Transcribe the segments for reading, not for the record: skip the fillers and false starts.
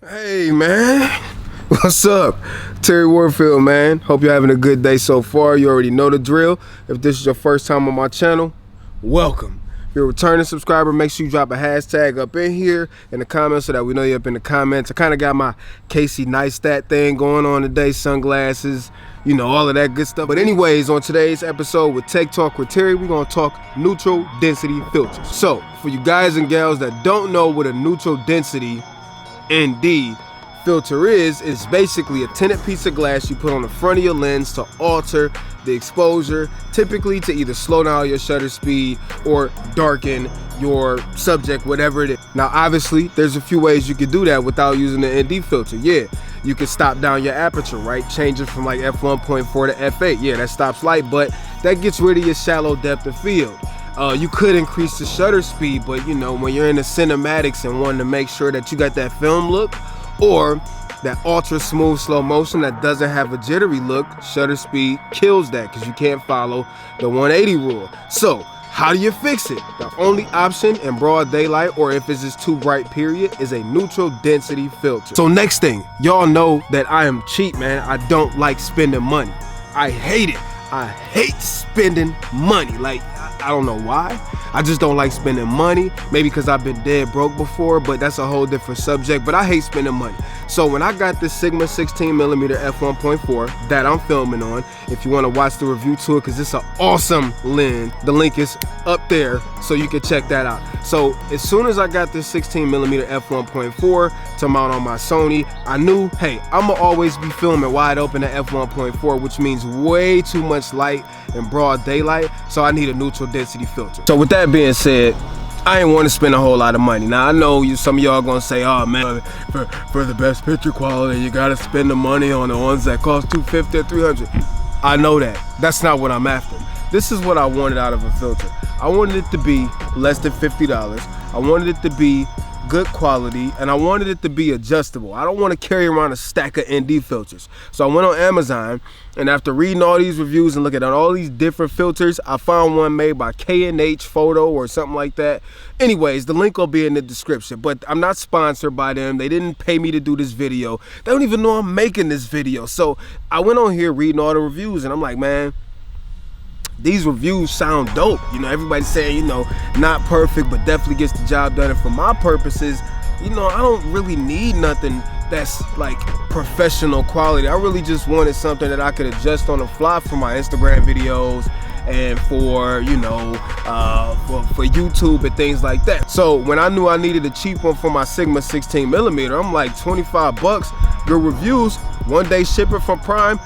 Hey man, what's up? Terry Warfield, man. Hope you're having a good day so far. You already know the drill. If this is your first time on my channel, welcome. If you're a returning subscriber, make sure you drop a hashtag up in here in the comments so that we know you're up in the comments. I kind of got my Casey Neistat thing going on today, sunglasses, you know, all of that good stuff. But anyways, on today's episode with Tech Talk with Terry, we're gonna talk neutral density filters. So for you guys and gals that don't know what a neutral density ND filter is basically a tinted piece of glass you put on the front of your lens to alter the exposure, typically to either slow down your shutter speed or darken your subject, whatever it is. Now obviously there's a few ways you could do that without using the ND filter. Yeah, you can stop down your aperture, right? Change it from like f1.4 to f8. Yeah, that stops light, but that gets rid of your shallow depth of field. You could increase the shutter speed, but you know, when you're in the cinematics and wanting to make sure that you got that film look or that ultra smooth slow motion that doesn't have a jittery look, shutter speed kills that because you can't follow the 180 rule. So how do you fix it? The only option in broad daylight, or if it's just too bright period, is a neutral density filter. So next thing, y'all know that I am cheap, man. I don't like spending money. I hate it. I hate spending money. Like, I don't know why. I just don't like spending money. Maybe because I've been dead broke before, but that's a whole different subject. But I hate spending money. So when I got this SIGMA16mm F1.4 that I'm filming on, if you want to watch the review to it, because it's an awesome lens, the link is up there so you can check that out. So as soon as I got this 16mm F1.4 to mount on my Sony, I knew, hey, I'm gonna always be filming wide open at f1.4, which means way too much light in broad daylight, so I need a neutral density filter. So with that being said, I ain't want to spend a whole lot of money. Now I know some of y'all gonna say, oh man, for the best picture quality, you gotta spend the money on the ones that cost $250 or $300. I know that. That's not what I'm after. This is what I wanted out of a filter. I wanted it to be less than $50. I wanted it to be good quality, and I wanted it to be adjustable. I don't want to carry around a stack of ND filters. So I went on Amazon, and after reading all these reviews and looking at all these different filters, I found one made by K&H Photo or something like that. Anyways, the link will be in the description, but I'm not sponsored by them. They didn't pay me to do this video. They don't even know I'm making this video. So I went on here reading all the reviews, and I'm like, man, these reviews sound dope. You know, everybody's saying, you know, not perfect, but definitely gets the job done. And for my purposes, you know, I don't really need nothing that's like professional quality. I really just wanted something that I could adjust on the fly for my Instagram videos and for, you know, for YouTube and things like that. So when I knew I needed a cheap one for my SIGMA16mm, I'm like, 25 bucks, good reviews, 1 day shipping from Prime,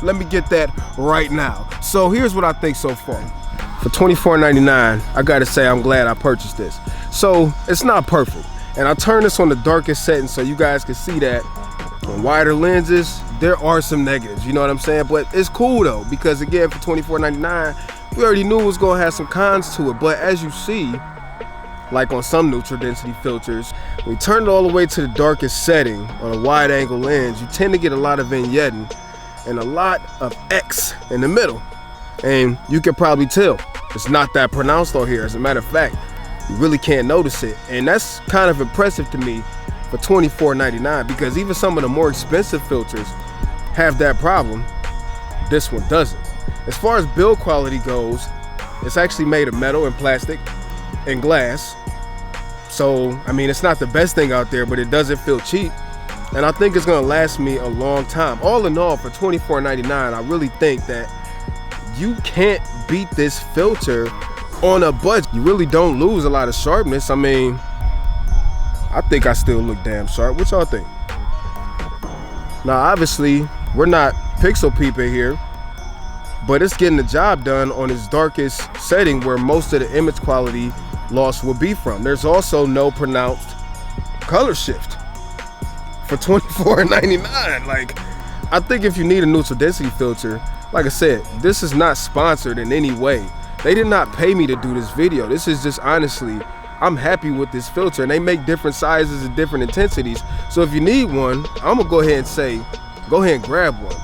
let me get that right now. So here's what I think so far. For $24.99, I gotta say I'm glad I purchased this. So it's not perfect. And I turned this on the darkest setting so you guys can see that on wider lenses, there are some negatives, you know what I'm saying? But it's cool though, because again, for $24.99, we already knew it was gonna have some cons to it. But as you see, like on some neutral density filters, when you turn it all the way to the darkest setting on a wide angle lens, you tend to get a lot of vignetting and a lot of X in the middle. And you can probably tell it's not that pronounced on here. As a matter of fact, you really can't notice it. And that's kind of impressive to me for $24.99, because even some of the more expensive filters have that problem. This one doesn't. As far as build quality goes, it's actually made of metal and plastic and glass. So, I mean, it's not the best thing out there, but it doesn't feel cheap. And I think it's gonna last me a long time. All in all, for $24.99, I really think that you can't beat this filter on a budget. You really don't lose a lot of sharpness. I mean, I think I still look damn sharp. What y'all think? Now, obviously, we're not pixel peeping here, but it's getting the job done on its darkest setting where most of the image quality loss will be from. There's also no pronounced color shift for $24.99. Like, I think if you need a neutral density filter, like I said, this is not sponsored in any way. They did not pay me to do this video. This is just honestly, I'm happy with this filter, and they make different sizes and different intensities. So if you need one, I'm gonna go ahead and say, go ahead and grab one.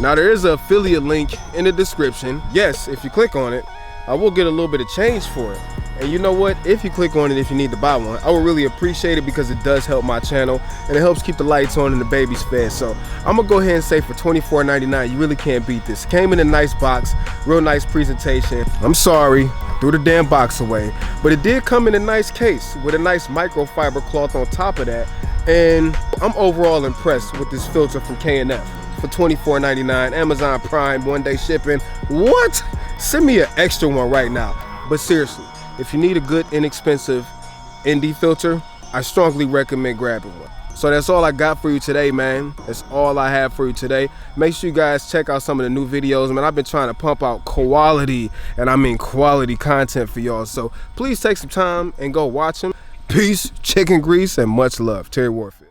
Now there is an affiliate link in the description. Yes, if you click on it, I will get a little bit of change for it. And you know what? If you click on it, if you need to buy one, I would really appreciate it because it does help my channel and it helps keep the lights on and the babies fed. So I'm gonna go ahead and say for $24.99, you really can't beat this. Came in a nice box, real nice presentation. I'm sorry, I threw the damn box away, but it did come in a nice case with a nice microfiber cloth on top of that. And I'm overall impressed with this filter from K&F for $24.99, Amazon Prime, 1-day shipping. What? Send me an extra one right now. But seriously, if you need a good, inexpensive ND filter, I strongly recommend grabbing one. So that's all I got for you today, man. That's all I have for you today. Make sure you guys check out some of the new videos, man. I've been trying to pump out quality, and I mean quality content for y'all. So please take some time and go watch them. Peace, chicken grease, and much love. Terry Warfield.